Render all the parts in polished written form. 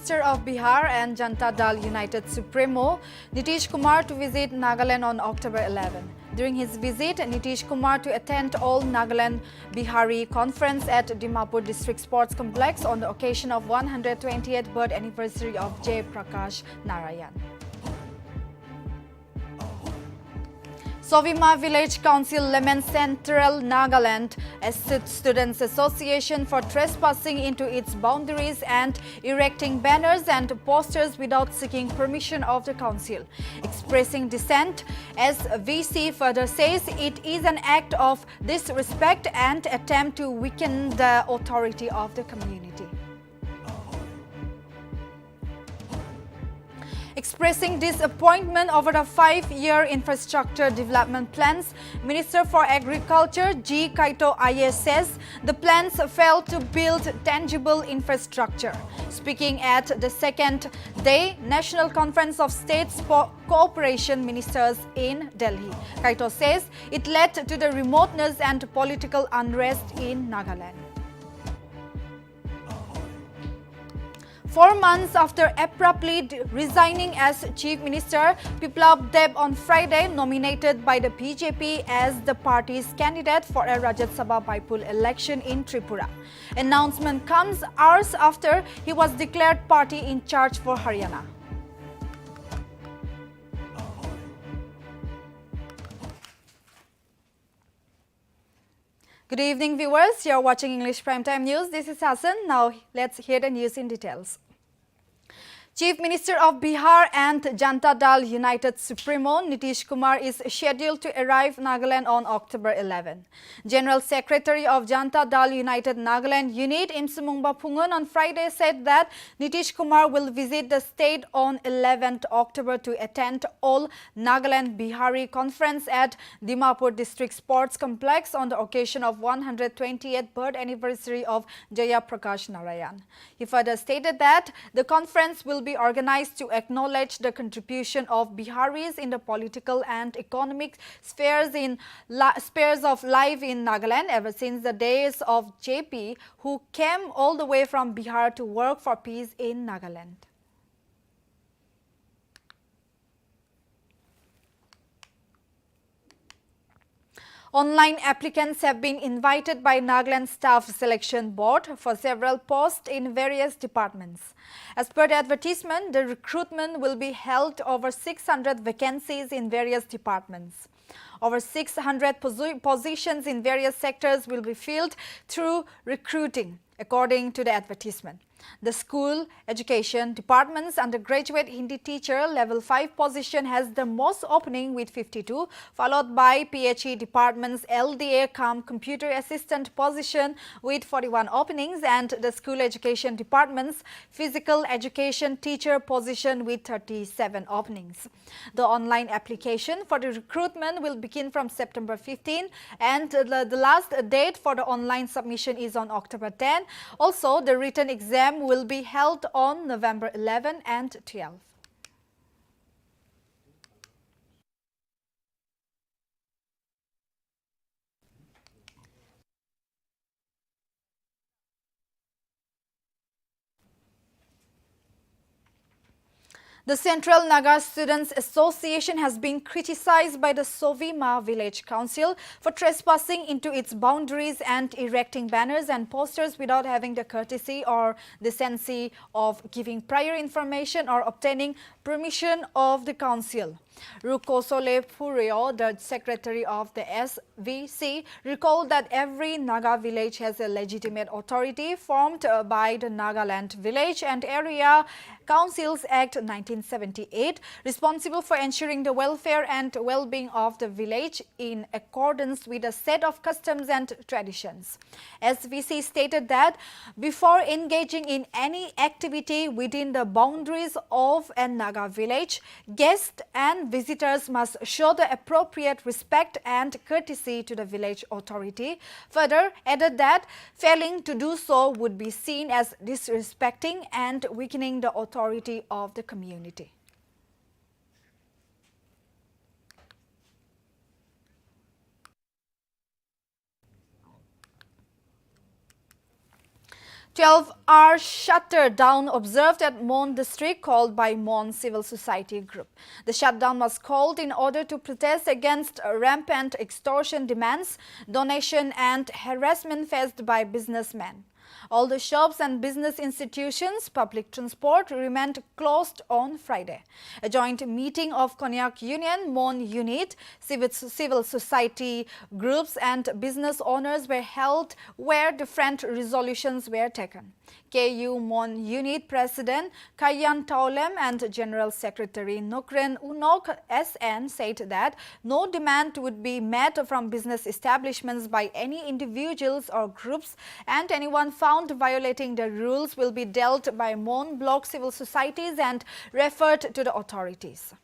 Minister of Bihar and Janata Dal United Supremo Nitish Kumar to visit Nagaland on October 11. During his visit, Nitish Kumar to attend All Nagaland Bihari Conference at Dimapur District Sports Complex on the occasion of 120th birth anniversary of Jai Prakash Narayan. Sovima Village Council laments Central Nagaland Students Association for trespassing into its boundaries and erecting banners and posters without seeking permission of the council. Expressing dissent, SVC further says it is an act of disrespect and attempt to weaken the authority of the community. Expressing disappointment over the 5-year infrastructure development plans, Minister for Agriculture G. Kaito IS says the plans failed to build tangible infrastructure. Speaking at the second day National Conference of States Cooperation Ministers in Delhi, Kaito says it led to the remoteness and political unrest in Nagaland. 4 months after abruptly resigning as Chief Minister, Biplab Deb on Friday nominated by the BJP as the party's candidate for a Rajya Sabha by-poll election in Tripura. Announcement comes hours after he was declared party in charge for Haryana. Good evening, viewers. You are watching English Primetime News. This is Hassan. Now let's hear the news in details. Chief Minister of Bihar and Janata Dal United Supremo Nitish Kumar is scheduled to arrive Nagaland on October 11. General Secretary of Janata Dal United Nagaland Unit Imsumungba Phungun on Friday said that Nitish Kumar will visit the state on 11th October to attend All Nagaland Bihari Conference at Dimapur District Sports Complex on the occasion of 120th birth anniversary of Jai Prakash Narayan. He further stated that the conference will be organized to acknowledge the contribution of Biharis in the political and economic spheres of life in Nagaland ever since the days of JP, who came all the way from Bihar to work for peace in Nagaland. Online applicants have been invited by Nagaland Staff Selection Board for several posts in various departments. As per the advertisement, the recruitment will be held over 600 vacancies in various departments. Over 600 positions in various sectors will be filled through recruiting, according to the advertisement. The school education department's undergraduate Hindi teacher level 5 position has the most opening with 52, followed by PHE department's LDA computer assistant position with 41 openings and the school education department's physical education teacher position with 37 openings. The online application for the recruitment will begin from September 15 and the last date for the online submission is on October 10. Also, the written exam will be held on November 11 and 12. The Central Naga Students Association has been criticized by the Sovima Village Council for trespassing into its boundaries and erecting banners and posters without having the courtesy or decency of giving prior information or obtaining permission of the council. Rukosole Purio, the secretary of the SVC, recalled that every Naga village has a legitimate authority formed by the Nagaland Village and Area Councils Act 1978, responsible for ensuring the welfare and well-being of the village in accordance with a set of customs and traditions. SVC stated that before engaging in any activity within the boundaries of a Naga village, guests and visitors must show the appropriate respect and courtesy to the village authority. Further added that failing to do so would be seen as disrespecting and weakening the authority of the community. 12-hour shutdown observed at Mon district called by Mon Civil Society Group. The shutdown was called in order to protest against rampant extortion demands, donation and harassment faced by businessmen. All the shops and business institutions, public transport remained closed on Friday. A joint meeting of Konyak Union, Mon Unit, civil society groups and business owners were held where different resolutions were taken. KU Mon Unit President Kayan Taulem and General Secretary Nukren Unok SN said that no demand would be met from business establishments by any individuals or groups, and anyone found violating the rules will be dealt by Mon block civil societies and referred to the authorities.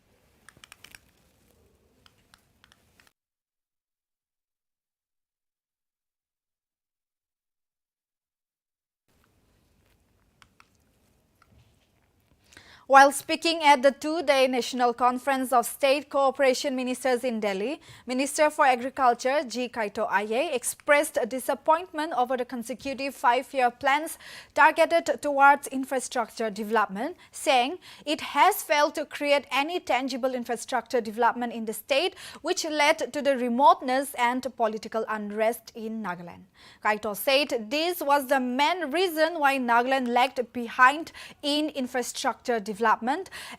While speaking at the two-day National Conference of State Cooperation Ministers in Delhi, Minister for Agriculture G. Kaito Aye expressed disappointment over the consecutive 5-year plans targeted towards infrastructure development, saying it has failed to create any tangible infrastructure development in the state, which led to the remoteness and political unrest in Nagaland. Kaito said this was the main reason why Nagaland lagged behind in infrastructure development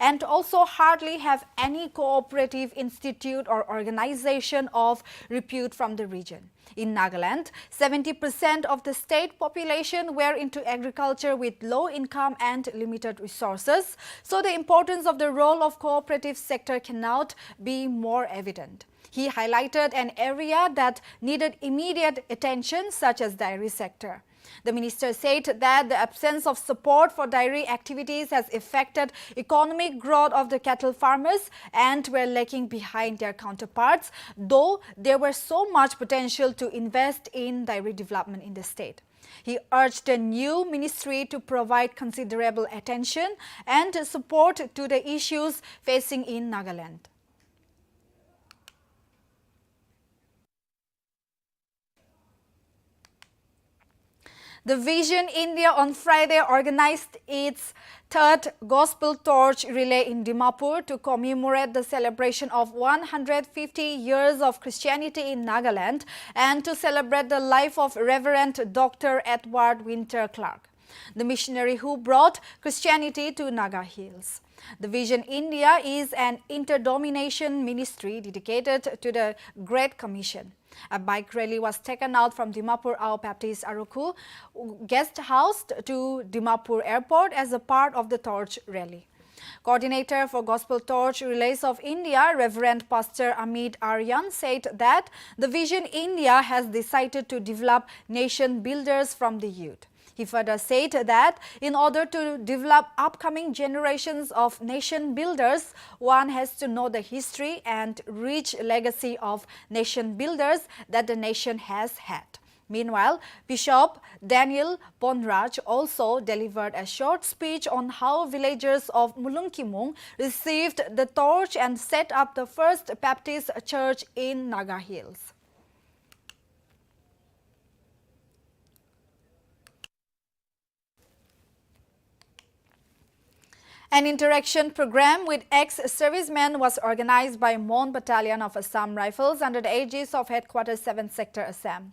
and also hardly have any cooperative institute or organization of repute from the region. In Nagaland, 70% of the state population were into agriculture with low income and limited resources, so the importance of the role of cooperative sector cannot be more evident. He highlighted an area that needed immediate attention, such as dairy sector. The minister said that the absence of support for dairy activities has affected economic growth of the cattle farmers and were lagging behind their counterparts, though there was so much potential to invest in dairy development in the state. He urged the new ministry to provide considerable attention and support to the issues facing in Nagaland. The Vision India on Friday organized its third Gospel Torch Relay in Dimapur to commemorate the celebration of 150 years of Christianity in Nagaland and to celebrate the life of Reverend Dr. Edward Winter Clark, the missionary who brought Christianity to Naga Hills. The Vision India is an interdenomination ministry dedicated to the Great Commission. A bike rally was taken out from Dimapur Ao Baptist Aruku guest house to Dimapur Airport as a part of the Torch Rally. Coordinator for Gospel Torch Relays of India, Reverend Pastor Amit Aryan, said that the Vision India has decided to develop nation builders from the youth. He further said that in order to develop upcoming generations of nation builders, one has to know the history and rich legacy of nation builders that the nation has had. Meanwhile, Bishop Daniel Bonraj also delivered a short speech on how villagers of Mulunkimung received the torch and set up the first Baptist church in Naga Hills. An interaction program with ex-servicemen was organized by Mon Battalion of Assam Rifles under the aegis of Headquarters 7th Sector Assam.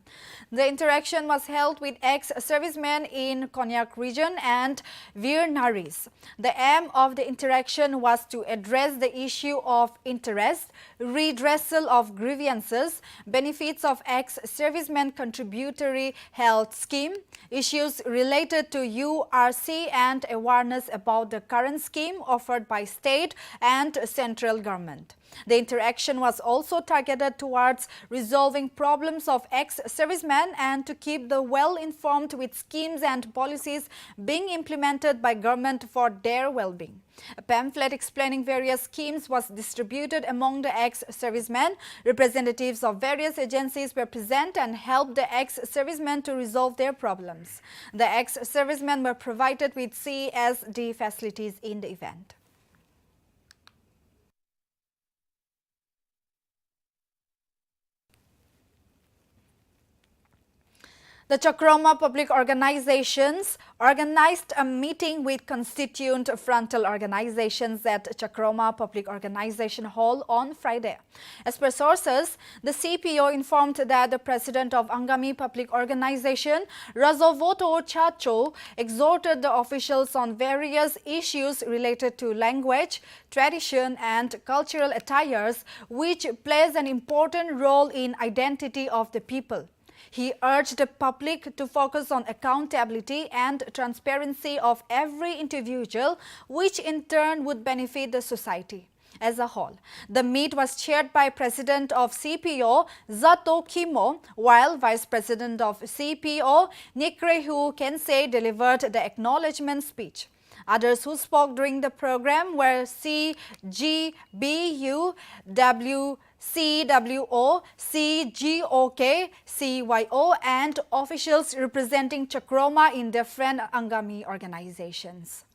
The interaction was held with ex-servicemen in Konyak region and Veer Naris. The aim of the interaction was to address the issue of interest, redressal of grievances, benefits of ex-servicemen contributory health scheme, issues related to URC and awareness about the current scheme offered by state and central government. The interaction was also targeted towards resolving problems of ex-servicemen and to keep the well-informed with schemes and policies being implemented by government for their well-being. A pamphlet explaining various schemes was distributed among the ex-servicemen. Representatives of various agencies were present and helped the ex-servicemen to resolve their problems. The ex-servicemen were provided with CSD facilities in the event. The Chakrama Public Organizations organized a meeting with constituent frontal organizations at Chakrama Public Organization Hall on Friday. As per sources, the CPO informed that the president of Angami Public Organization, Razovoto Chacho, exhorted the officials on various issues related to language, tradition and cultural attires, which plays an important role in identity of the people. He urged the public to focus on accountability and transparency of every individual, which in turn would benefit the society as a whole. The meet was chaired by President of CPO, Zato Kimo, while Vice President of CPO, Nikrehu Kensei, delivered the acknowledgement speech. Others who spoke during the program were CGBU, CWO, CGOK, CYO and officials representing Chakrama in different Angami organizations.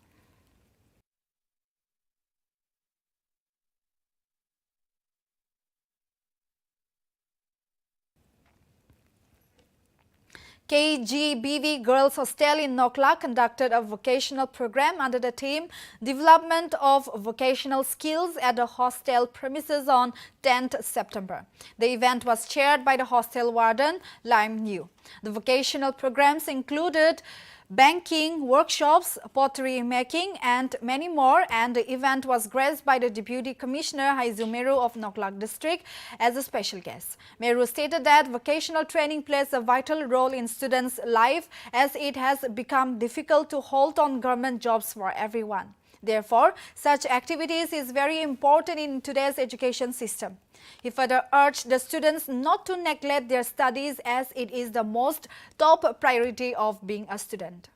KGBV Girls Hostel in Nokla conducted a vocational program under the theme Development of Vocational Skills at the hostel premises on 10th September. The event was chaired by the hostel warden, Lime New. The vocational programs included banking, workshops, pottery making and many more, and the event was graced by the Deputy Commissioner Haizu Meru of Noklak District as a special guest. Meru stated that vocational training plays a vital role in students' life as it has become difficult to hold on government jobs for everyone. Therefore, such activities is very important in today's education system. He further urged the students not to neglect their studies as it is the most top priority of being a student.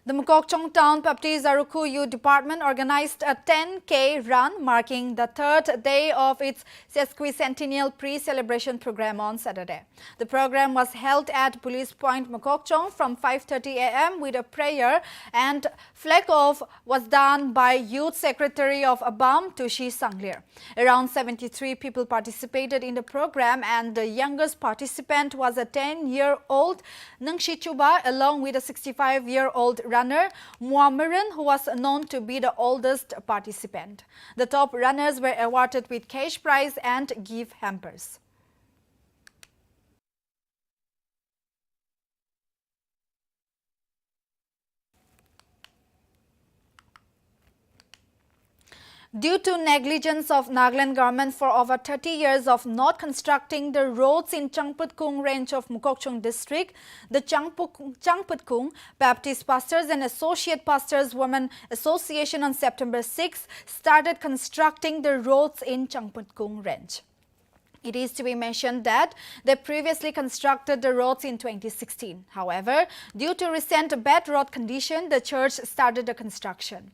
The Mukokchung Town Baptist Aruku Youth Department organized a 10K run marking the third day of its sesquicentennial pre-celebration program on Saturday. The program was held at Police Point Mukokchung from 5:30 a.m. with a prayer and flag off was done by Youth Secretary of ABAM Tushi Sanglir. Around 73 people participated in the program and the youngest participant was a 10-year-old Nungshichuba along with a 65-year-old runner Muamiran, who was known to be the oldest participant. The top runners were awarded with cash prize and gift hampers. Due to negligence of Nagaland government for over 30 years of not constructing the roads in Changputkung range of Mukokchung district, the Changputkung Baptist Pastors and Associate Pastors Women Association on September 6 started constructing the roads in Changputkung range. It is to be mentioned that they previously constructed the roads in 2016. However, due to recent bad road condition, the church started the construction.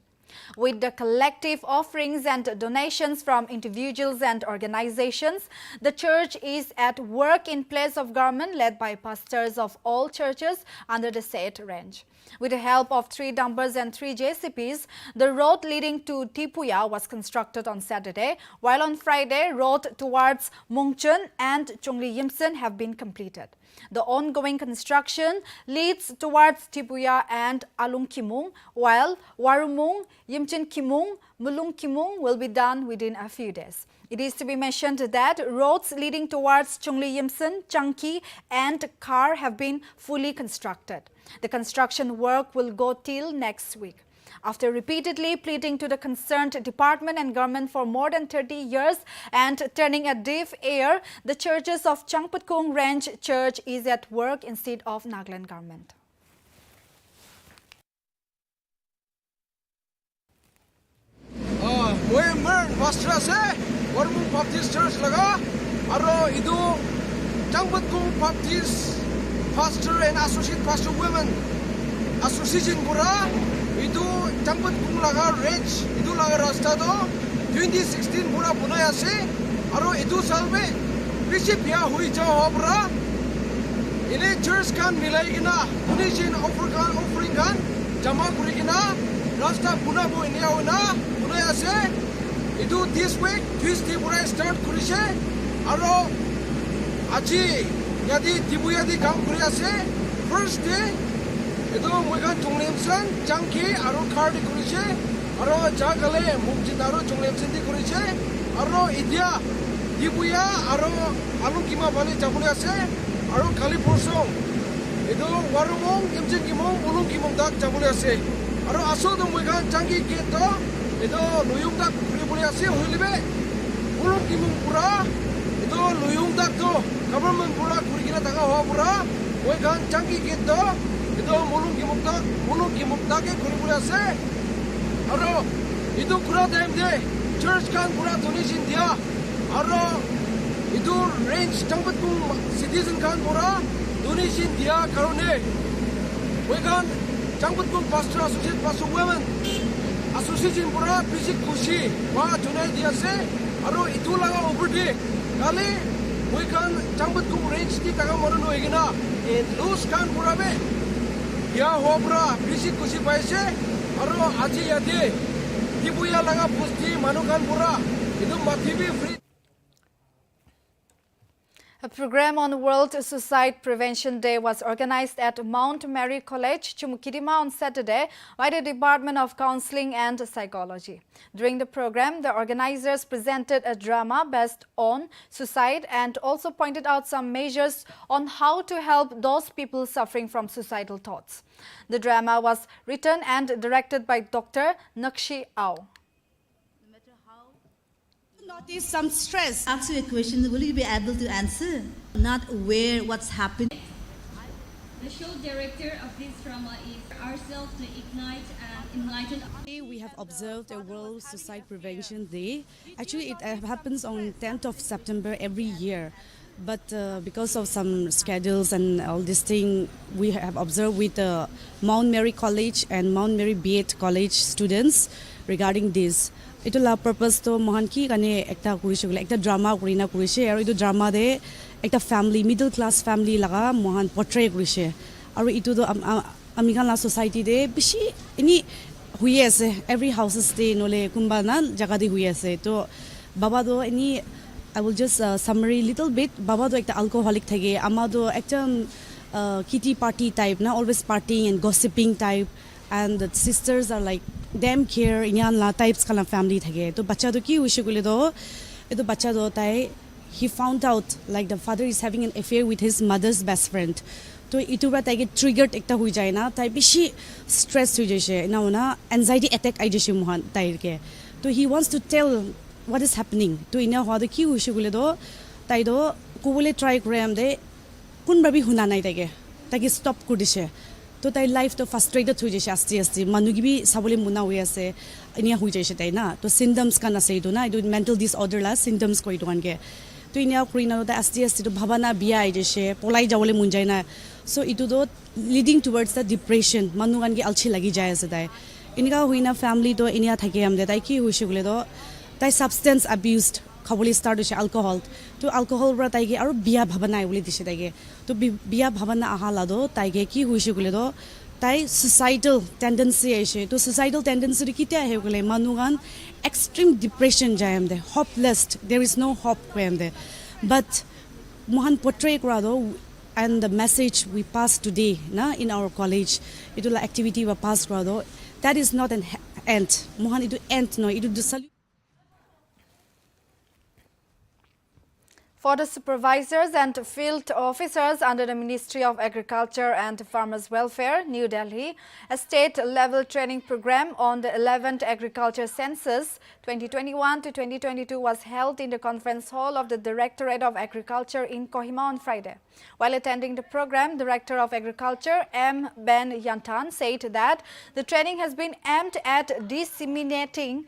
With the collective offerings and donations from individuals and organizations, the church is at work in place of government led by pastors of all churches under the said range. With the help of 3 dumpers and 3 JCBs, the road leading to Tipuya was constructed on Saturday, while on Friday, road towards Mungchun and Chungli Yimson have been completed. The ongoing construction leads towards Tipuya and Alung Kimung, while Warumung, Yimchen Kimung, Mulung Kimung will be done within a few days. It is to be mentioned that roads leading towards Chungli Yimson, Changki and Kar have been fully constructed. The construction work will go till next week. After repeatedly pleading to the concerned department and government for more than 30 years and turning a deaf ear, the churches of Changputkung Range Church is at work instead of Nagaland government. Baptist Church laga aro idu Changputkung Baptist Pastor and Associate Pastor Women Association pura idu Changputkung laga range idu laga rasta do 2016 pura bunai ase aro idu salme bishop ya hui jo hobra ine church kan milai gina donation offering kan jama kuri gina rasta puna bo inia una bunai ase Idu this week Tuesday pura start kurise aro aji yadi dibuya di kam kuri ase first day idu moiga chunglemsan jangki aro car di kurise aro jagale mumjin aro chunglemsan di kurise aro idia dibuya aro alukima bali jabuli ase aro kali porsong idu warumong imjin kimong ulung kimong dak jabuli ase aro aso do moiga jangki geto idu luyung dak kuri ase hulibe ulung kimong pura idu luyung dak do government pura kuri kina taka ho pura moiga jangki geto idu mulung kimong dak ke kuri ase aro idu kura time de church kan pura donation dia aro idu range jangbat kum citizen kan pura donation dia karone moiga jangbat kum pastor associate pastor women association pura basic kushi wa junai dia se aro itu laga overday kali moikan jangbat kum range di taga moron hoigina and lose kan pura be ya ho pura basic kushi paise aro aji yade dibuya laga pusti manukan pura itu matibi free. A program on World Suicide Prevention Day was organized at Mount Mary College, Chumukidima on Saturday by the Department of Counseling and Psychology. During the program, the organizers presented a drama based on suicide and also pointed out some measures on how to help those people suffering from suicidal thoughts. The drama was written and directed by Dr. Nakshi Ao. Notice some stress. Ask you a question, will you be able to answer? Not aware what's happening. The show director of this drama is ourselves to ignite and enlighten. We have observed a World Suicide Prevention Day. Actually, it happens on 10th of September every year. But because of some schedules and all this thing, we have observed with Mount Mary College and Mount Mary B.Ed College students regarding this. Ito la purpose to mohan ki kane ekta kurise bole ekta drama kurina kurise aro itu drama de ekta family middle class family laga mohan portray kurise aro itu do amikan la society de bishi ini hui ase every houses de nole kumba na jaga de hui ase to baba do ini I will just summary little bit baba do ekta alcoholic thage ama do ekta kitty party type na always partying and gossiping type and the sisters are like them care inyan la types kala family thage to bacha do ki hoise gole do eto bacha do tai he found out like the father is having an affair with his mother's best friend to itu ba tai triggered ekta hui jai na tai bishi stress hui jaise na ona anxiety attack ai jaise mohan tai ke to he wants to tell what is happening to ina ho do ki hoise gole do tai do kobole try kram de kun babi huna nai tage taki stop kudise to tai life to frustrated hui jaise asti manugi bi sabole muna hui ase inia hui jaise tai na to symptoms kana sei do na do mental disorder la symptoms koi do ange to inia krina da asti to bhabana bia ai jaise polai jawole mun jai na so itu do leading towards the depression manugan gi alchi lagi jai ase tai inga huina family to inia thake am de tai ki hoise gole do tai substance abused khaboli start hoise alcohol to alcohol bra tai ge aru bia bhabana ai boli dise tai ge to bia bhabana ahala do tai ge ki hoise gole do tai suicidal tendency aise to suicidal tendency kite ahe gole manugan extreme depression jayam de hopeless there is no hope kwem de but mohan portray kra do and the message we pass today na in our college itula activity we pass kra do that is not an end mohan itu end no itu the For the supervisors and field officers under the Ministry of Agriculture and Farmers Welfare, New Delhi, a state-level training program on the 11th Agriculture Census 2021 to 2022 was held in the conference hall of the Directorate of Agriculture in Kohima on Friday. While attending the program, Director of Agriculture M. Ben Yantan said that the training has been aimed at disseminating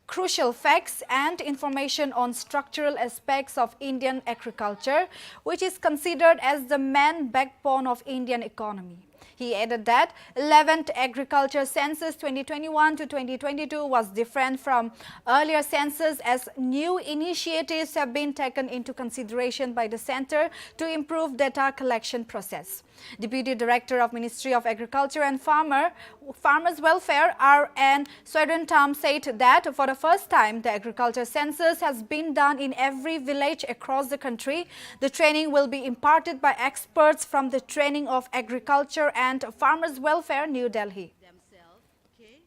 crucial facts and information on structural aspects of Indian agriculture, which is considered as the main backbone of Indian economy. He added that 11th Agriculture Census 2021 to 2022 was different from earlier census as new initiatives have been taken into consideration by the Centre to improve data collection process. Deputy Director of Ministry of Agriculture and Farmers Welfare R.N. Swadentam said that for the first time the agriculture census has been done in every village across the country. The training will be imparted by experts from the Training of Agriculture and Farmers Welfare, New Delhi. Themselves, okay?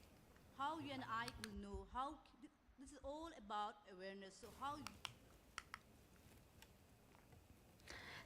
How you and I will know how this is all about awareness. So how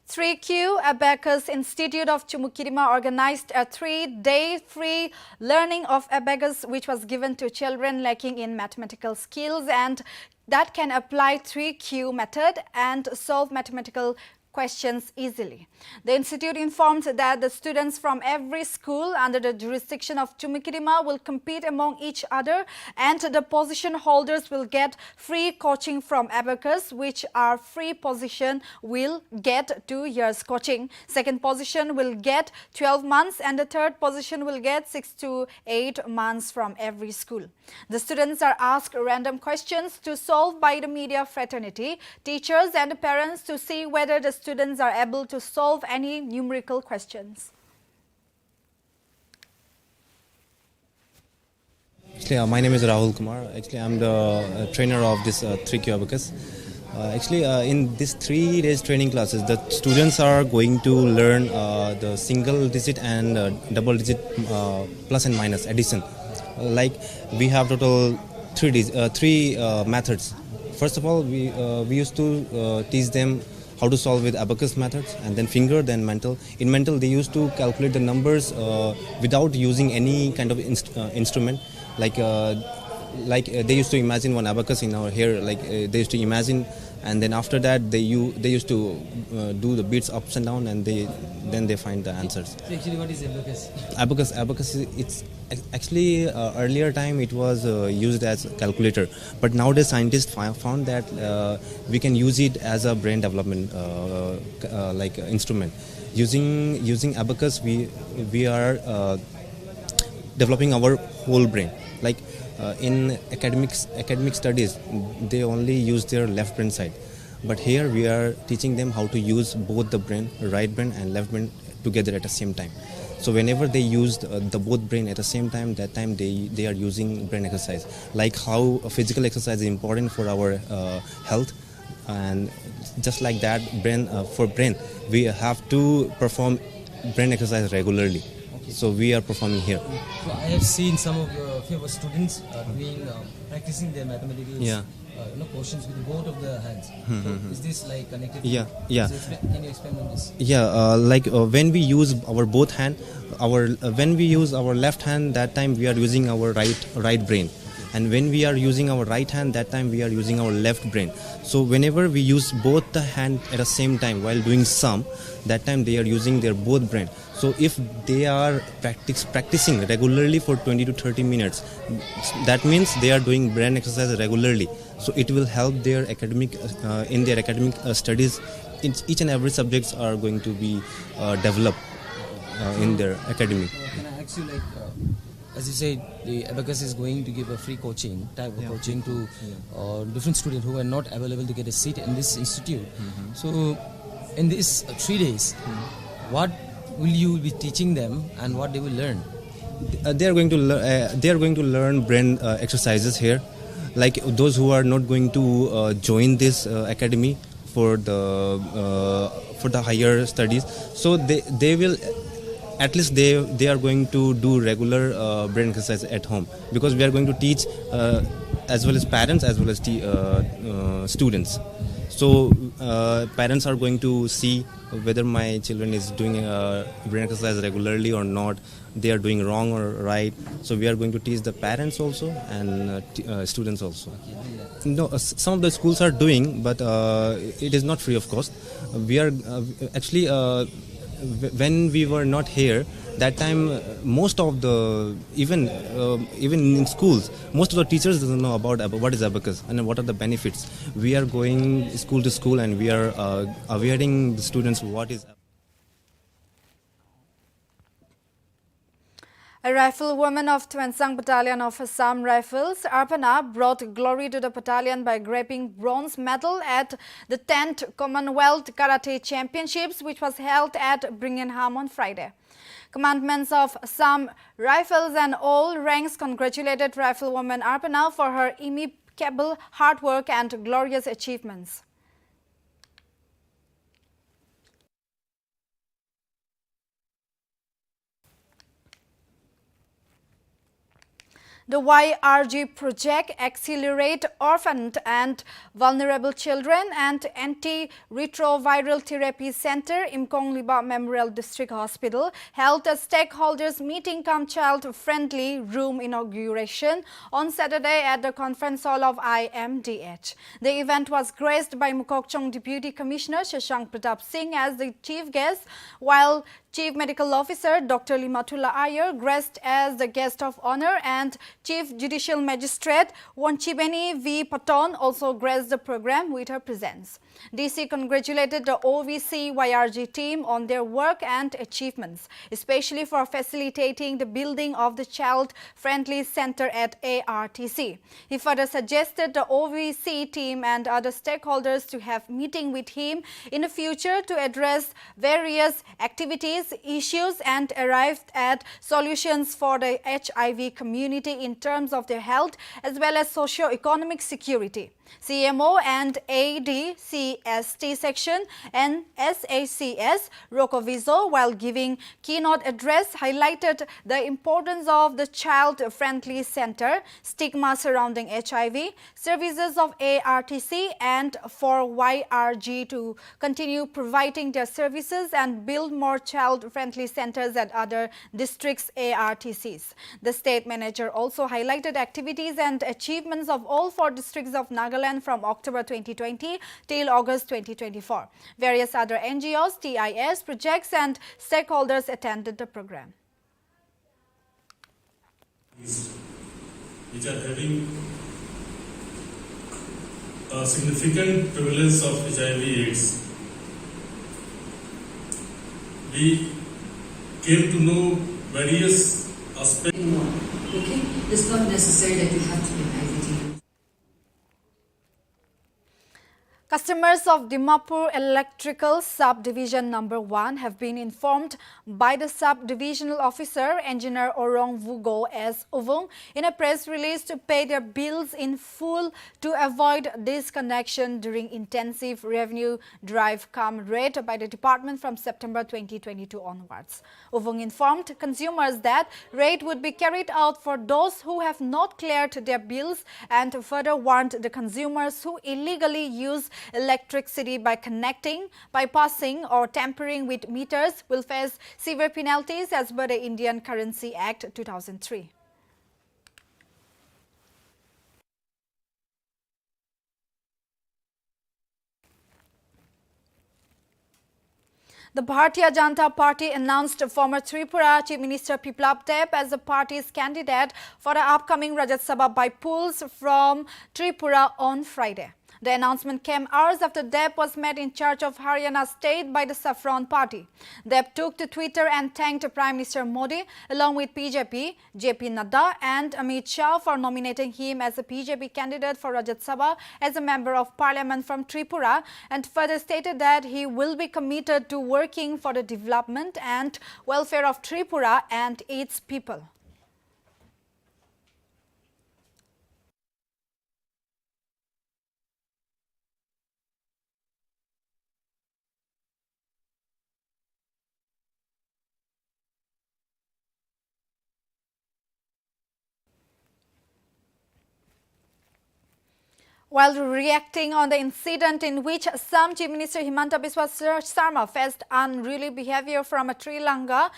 3Q Abacus Institute of Chumukirima organized a 3-day free learning of Abacus, which was given to children lacking in mathematical skills and that can apply 3Q method and solve mathematical questions easily. The institute informed that the students from every school under the jurisdiction of Chumukirima will compete among each other and the position holders will get free coaching from Abacus, which our free position will get 2 years coaching. Second position will get 12 months and the third position will get 6 to 8 months from every school. The students are asked random questions to solve by the media fraternity, teachers and parents to see whether the students are able to solve any numerical questions. Actually, my name is Rahul Kumar. Actually, I'm the trainer of this 3Q Abacus. In this 3 days training classes, the students are going to learn the single digit and double digit plus and minus addition. Like we have total three methods. First of all, we used to teach them how to solve with abacus methods, and then finger, then mental. In mental, they used to calculate the numbers without using any kind of instrument. Like they used to imagine one abacus in our hair. They used to imagine, and then after that they used to do the beats ups and down, and then they find the answers. So actually, what is abacus? Abacus, it's actually earlier time it was used as a calculator, but nowadays scientists found that we can use it as a brain development instrument. Using abacus, we are developing our whole brain. Like in academic studies, they only use their left brain side, but here we are teaching them how to use both the brain, right brain and left brain together at the same time. So whenever they use the both brain at the same time, that time they are using brain exercise. Like how physical exercise is important for our health, and just like that, for brain we have to perform brain exercise regularly. Okay. So we are performing here. So I have seen some of your students practicing their mathematical questions with both of the hands. So is this like connected? Yeah. Can you explain on this? When we use our both hand, when we use our left hand, that time we are using our right brain. And when we are using our right hand, that time we are using our left brain. So whenever we use both the hand at the same time while doing sum, that time they are using their both brain. So if they are practicing regularly for 20 to 30 minutes, that means they are doing brain exercise regularly. So it will help their in their academic studies. Each and every subjects are going to be developed in their academic. Can I ask you, as you said, the Abacus is going to give a free coaching type of coaching to different students who are not available to get a seat in this institute. So in these 3 days, what will you be teaching them and what they will learn? They are going to learn brain exercises here. Like those who are not going to join this academy for the higher studies, so they will. At least they are going to do regular brain exercise at home, because we are going to teach as well as parents as well as students. So parents are going to see whether my children is doing brain exercise regularly or not, they are doing wrong or right. So we are going to teach the parents also and students also. No, some of the schools are doing, but it is not free of cost. We are actually when we were not here, that time most of the even in schools, most of the teachers doesn't know about what is abacus and what are the benefits. We are going school to school and we are awareing the students what is. A riflewoman of Twensang Battalion of Assam Rifles, Arpana, brought glory to the battalion by grabbing bronze medal at the 10th Commonwealth Karate Championships, which was held at Birmingham on Friday. Commandments of Assam Rifles and all ranks congratulated riflewoman Arpana for her impeccable hard work and glorious achievements. The YRG project accelerate orphaned and vulnerable children and anti-retroviral therapy center Imkongliba Memorial District Hospital held a stakeholders meeting cum child-friendly room inauguration on Saturday at the conference hall of IMDH. The event was graced by Mukokchung Deputy Commissioner Shashank Pratap Singh as the chief guest, while Chief Medical Officer Dr. Limatullah Iyer graced as the guest of honor, and Chief Judicial Magistrate Wanchibeni V. Patton also graced the program with her presence. DC congratulated the OVC YRG team on their work and achievements, especially for facilitating the building of the child-friendly center at ARTC. He further suggested the OVC team and other stakeholders to have meeting with him in the future to address various activities, issues and arrived at solutions for the HIV community in terms of their health as well as socio-economic security. CMO and ADCST section and SACS Rocoviso, while giving keynote address, highlighted the importance of the child-friendly center, stigma surrounding HIV, services of ARTC and for YRG to continue providing their services and build more child-friendly centers at other districts' ARTCs. The state manager also highlighted activities and achievements of all 4 districts of Nagaland from October 2020 till August 2024. Various other NGOs, TIS, projects and stakeholders attended the program. Which are having a significant prevalence of HIV/AIDS. We came to know various aspects. Okay, it's not necessary that you have to be an IVD. Customers of Dimapur Electrical Subdivision Number 1 have been informed by the Sub-Divisional Officer, Engineer Orong Vugo S. Uvung, in a press release to pay their bills in full to avoid disconnection during intensive revenue drive raid by the department from September 2022 onwards. Uvung informed consumers that raid would be carried out for those who have not cleared their bills and further warned the consumers who illegally use electricity by connecting, bypassing or tampering with meters will face severe penalties as per the Indian Currency Act 2003. The Bharatiya Janata Party announced former Tripura Chief Minister Biplab Deb as the party's candidate for the upcoming Rajya Sabha by polls from Tripura on Friday. The announcement came hours after Deb was met in charge of Haryana state by the Saffron Party. Deb took to Twitter and thanked Prime Minister Modi along with BJP, JP Nadda and Amit Shah for nominating him as a BJP candidate for Rajya Sabha as a member of parliament from Tripura, and further stated that he will be committed to working for the development and welfare of Tripura and its people. While reacting on the incident in which Assam Chief Minister Himanta Biswa Sarma faced unruly behavior from a Telangana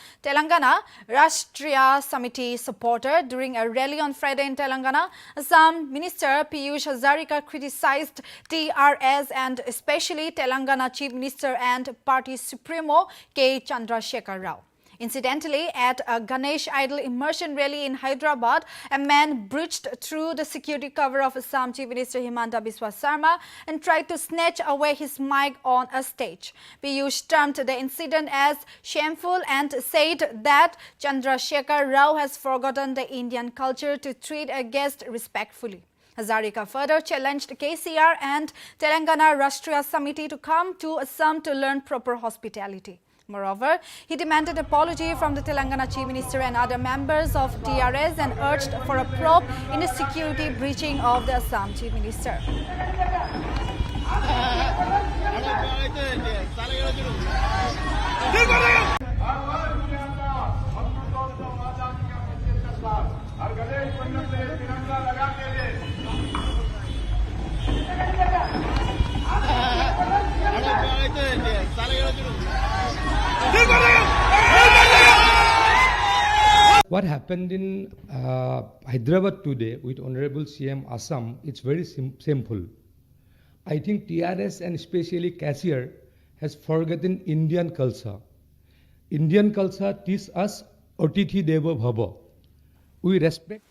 Rashtriya Samiti supporter during a rally on Friday in Telangana, Assam Minister Piyush Hazarika criticized TRS and especially Telangana Chief Minister and Party Supremo K. Chandrasekhar Rao. Incidentally, at a Ganesh idol immersion rally in Hyderabad, a man breached through the security cover of Assam Chief Minister Himanta Biswa Sarma and tried to snatch away his mic on a stage. Piyush termed the incident as shameful and said that Chandrasekhar Rao has forgotten the Indian culture to treat a guest respectfully. Hazarika further challenged KCR and Telangana Rashtriya Samiti to come to Assam to learn proper hospitality. Moreover, he demanded apology from the Telangana Chief Minister and other members of TRS and urged for a probe in the security breaching of the Assam Chief Minister. What happened in Hyderabad today with Honorable CM Assam, it's very simple. I think TRS and especially Cashier has forgotten Indian culture. Indian culture teaches us Otithi Deva Bhava. We respect.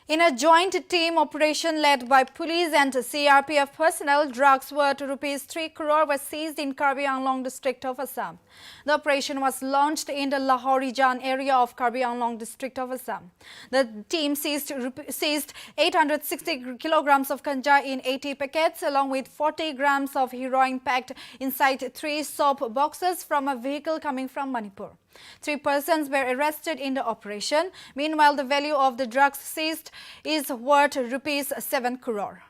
In a joint team operation led by police and CRPF personnel, drugs worth rupees 3 crore were seized in Karbi Anglong district of Assam. The operation was launched in the Lahorijan area of Karbi Anglong district of Assam. The team seized 860 kilograms of ganja in 80 packets along with 40 grams of heroin packed inside 3 soap boxes from a vehicle coming from Manipur. 3 persons were arrested in the operation. Meanwhile, the value of the drugs seized is worth rupees 7 crore.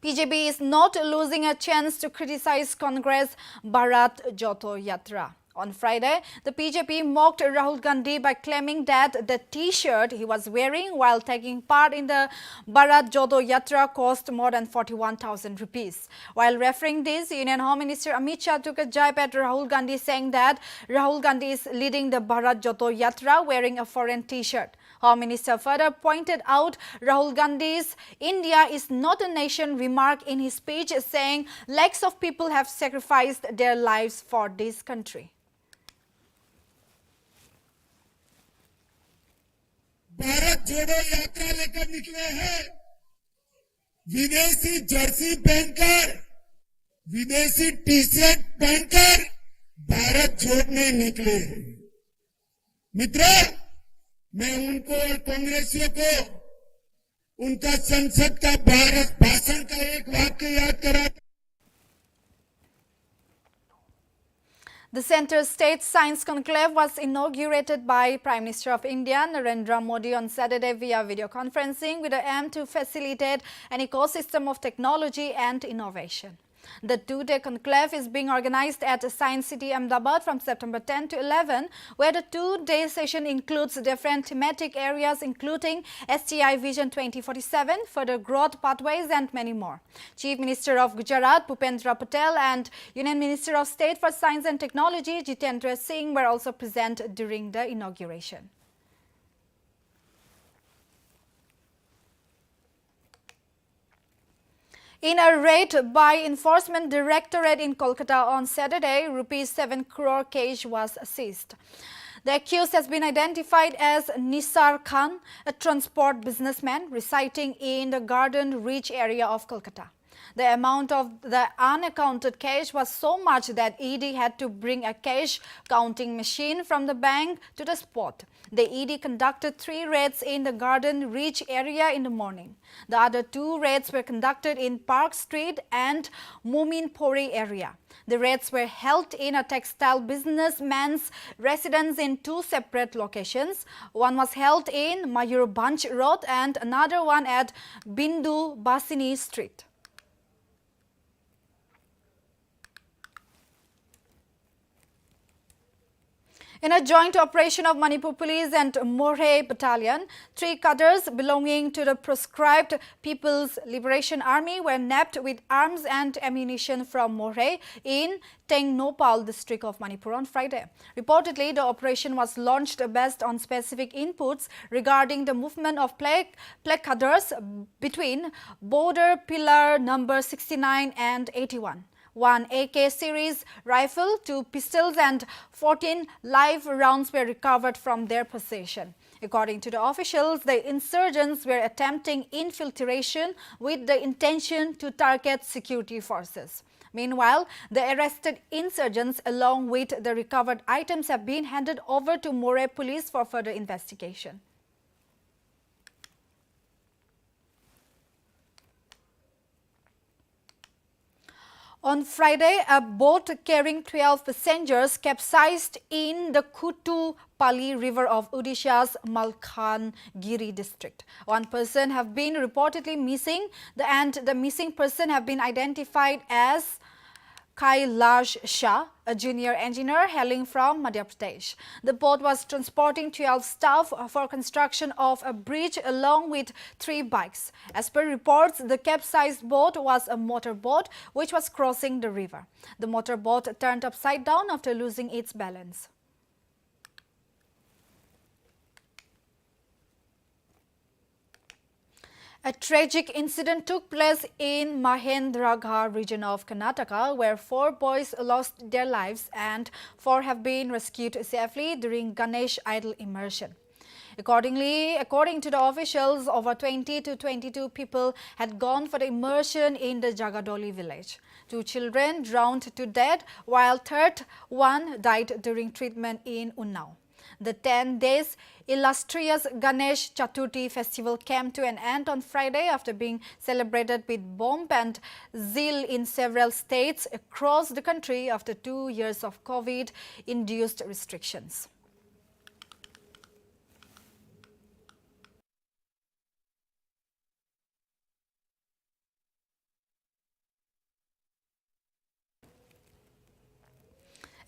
BJP is not losing a chance to criticize Congress Bharat Jodo Yatra. On Friday, the BJP mocked Rahul Gandhi by claiming that the T-shirt he was wearing while taking part in the Bharat Jodo Yatra cost more than 41,000 rupees. While referring this, Union Home Minister Amit Shah took a jibe at Rahul Gandhi, saying that Rahul Gandhi is leading the Bharat Jodo Yatra wearing a foreign T-shirt. Home Minister further pointed out Rahul Gandhi's "India is not a nation" remark in his speech, saying lakhs of people have sacrificed their lives for this country. Bharat जोड़ो यात्रा लेकर निकले हैं, विदेशी Jersey पहनकर, विदेशी T shirt पहनकर भारत जोड़ने निकले हैं। मित्रों, मैं उनको और कांग्रेसियों को उनका संसद का भाषण का एक वाक्य याद कराता। The Centre State Science Conclave was inaugurated by Prime Minister of India Narendra Modi on Saturday via video conferencing with the aim to facilitate an ecosystem of technology and innovation. The 2-day conclave is being organized at Science City Ahmedabad from September 10 to 11, where the 2-day session includes different thematic areas including STI Vision 2047, further growth pathways and many more. Chief Minister of Gujarat Bhupendra Patel and Union Minister of State for Science and Technology Jitendra Singh were also present during the inauguration. In a raid by Enforcement Directorate in Kolkata on Saturday, rupees 7 crore cash was seized. The accused has been identified as Nisar Khan, a transport businessman residing in the Garden Reach area of Kolkata. The amount of the unaccounted cash was so much that ED had to bring a cash counting machine from the bank to the spot. The ED conducted 3 raids in the Garden Reach area in the morning. The other 2 raids were conducted in Park Street and Muminpuri area. The raids were held in a textile businessman's residence in 2 separate locations. One was held in Mayurbhanj Road and another one at Bindu Basini Street. In a joint operation of Manipur Police and Morhe Battalion, 3 cadres belonging to the proscribed People's Liberation Army were nabbed with arms and ammunition from Morhe in Tengnopal district of Manipur on Friday. Reportedly, the operation was launched based on specific inputs regarding the movement of plague cadres between border pillar number 69 and 81. 1 AK series rifle, 2 pistols and 14 live rounds were recovered from their possession. According to the officials, the insurgents were attempting infiltration with the intention to target security forces. Meanwhile, the arrested insurgents along with the recovered items have been handed over to Morhe police for further investigation. On Friday, a boat carrying 12 passengers capsized in the Kutupalli river of Odisha's Malkangiri district. 1 person have been reportedly missing, and the missing person have been identified as Kailash Shah, a junior engineer hailing from Madhya Pradesh. The boat was transporting 12 staff for construction of a bridge along with 3 bikes. As per reports, the capsized boat was a motorboat which was crossing the river. The motorboat turned upside down after losing its balance. A tragic incident took place in Mahendragarh region of Karnataka, where 4 boys lost their lives and 4 have been rescued safely during Ganesh idol immersion. According to the officials, over 20 to 22 people had gone for the immersion in the Jagadoli village. 2 children drowned to death, while third one died during treatment in Unnao. The 10 days illustrious Ganesh Chaturthi festival came to an end on Friday after being celebrated with pomp and zeal in several states across the country after 2 years of COVID-induced restrictions.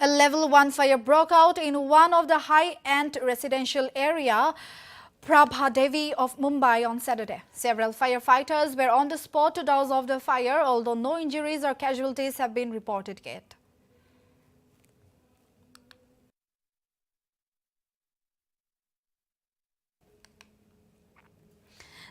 A level 1 fire broke out in one of the high-end residential area, Prabhadevi of Mumbai on Saturday. Several firefighters were on the spot to douse off the fire, although no injuries or casualties have been reported yet.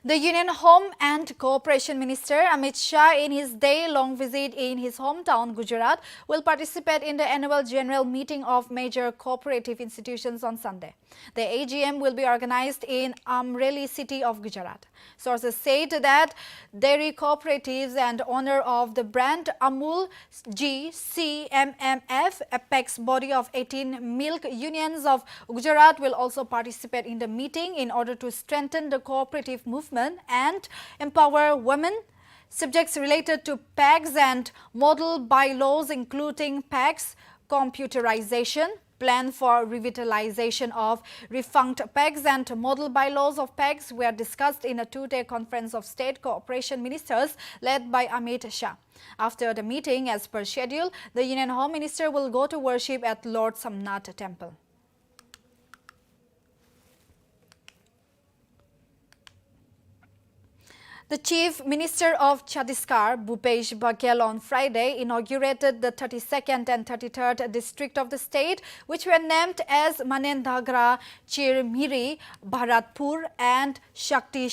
The Union Home and Cooperation Minister Amit Shah, in his day-long visit in his hometown Gujarat, will participate in the annual general meeting of major cooperative institutions on Sunday. The AGM will be organized in Amreli city of Gujarat. Sources said that dairy cooperatives and owner of the brand Amul GCMMF, apex body of 18 milk unions of Gujarat, will also participate in the meeting in order to strengthen the cooperative movement and empower women. Subjects related to PAGs and model bylaws including PAGs, computerization, plan for revitalization of defunct PAGs and model bylaws of PAGs were discussed in a 2-day conference of state cooperation ministers led by Amit Shah. After the meeting, as per schedule, the Union Home Minister will go to worship at Lord Somnath Temple. The Chief Minister of Chhattisgarh, Bhupesh Baghel, on Friday inaugurated the 32nd and 33rd district of the state, which were named as Manendragar, Chirmiri, Bharatpur and Shakti.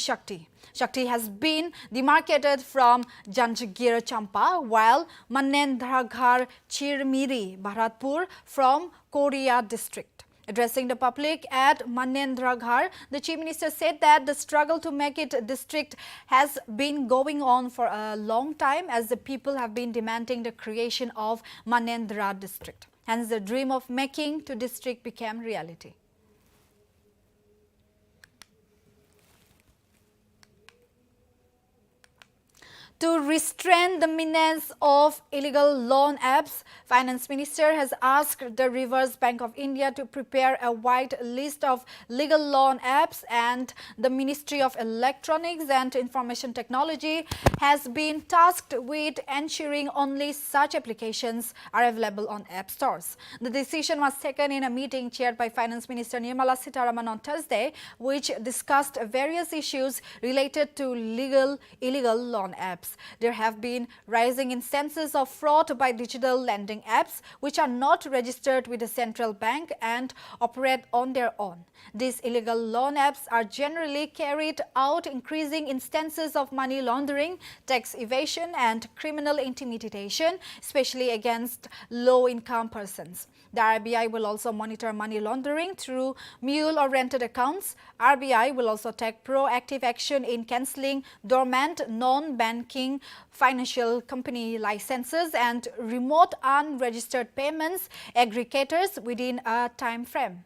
Shakti has been demarcated from Janjgir Champa, while Manendragar, Chirmiri, Bharatpur from Korea district. Addressing the public at Manendragar, the Chief Minister said that the struggle to make it district has been going on for a long time, as the people have been demanding the creation of Manendra district. Hence, the dream of making to district became reality. To restrain the menace of illegal loan apps, Finance Minister has asked the Reserve Bank of India to prepare a wide list of legal loan apps, and the Ministry of Electronics and Information Technology has been tasked with ensuring only such applications are available on app stores. The decision was taken in a meeting chaired by Finance Minister Nirmala Sitharaman on Thursday, which discussed various issues related to illegal loan apps. There have been rising instances of fraud by digital lending apps which are not registered with the central bank and operate on their own. These illegal loan apps are generally carried out, increasing instances of money laundering, tax evasion and criminal intimidation, especially against low-income persons. The RBI will also monitor money laundering through mule or rented accounts. RBI will also take proactive action in cancelling dormant non-banking financial company licenses and remote unregistered payments aggregators within a time frame.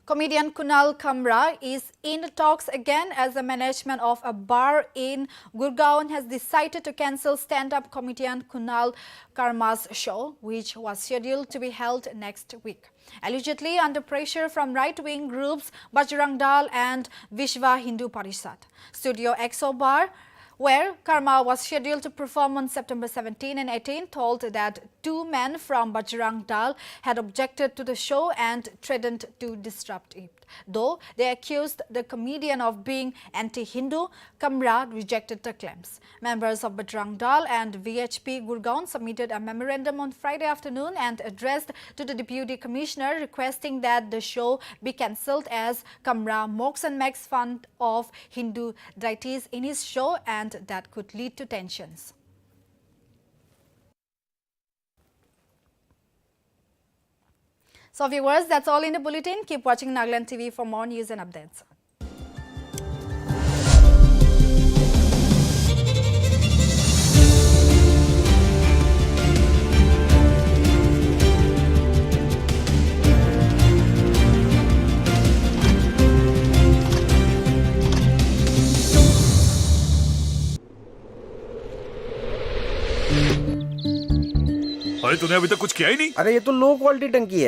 Comedian Kunal Kamra is in talks again as the management of a bar in Gurgaon has decided to cancel stand-up comedian Kunal Kamra's show, which was scheduled to be held next week. Allegedly under pressure from right-wing groups Bajrang Dal and Vishwa Hindu Parishad. Studio XO Bar, where Karma was scheduled to perform on September 17 and 18, told that two men from Bajrang Dal had objected to the show and threatened to disrupt it. Though they accused the comedian of being anti-Hindu, Kamra rejected the claims. Members of Bajrang Dal and VHP Gurgaon submitted a memorandum on Friday afternoon and addressed to the Deputy Commissioner requesting that the show be cancelled as Kamra mocks and makes fun of Hindu deities in his show, and that could lead to tensions. So viewers, that's all in the bulletin. Keep watching Nltv for more news and updates. अरे तूने अभी तक कुछ किया ही नहीं। अरे ये तो लो क्वालिटी टंकी है।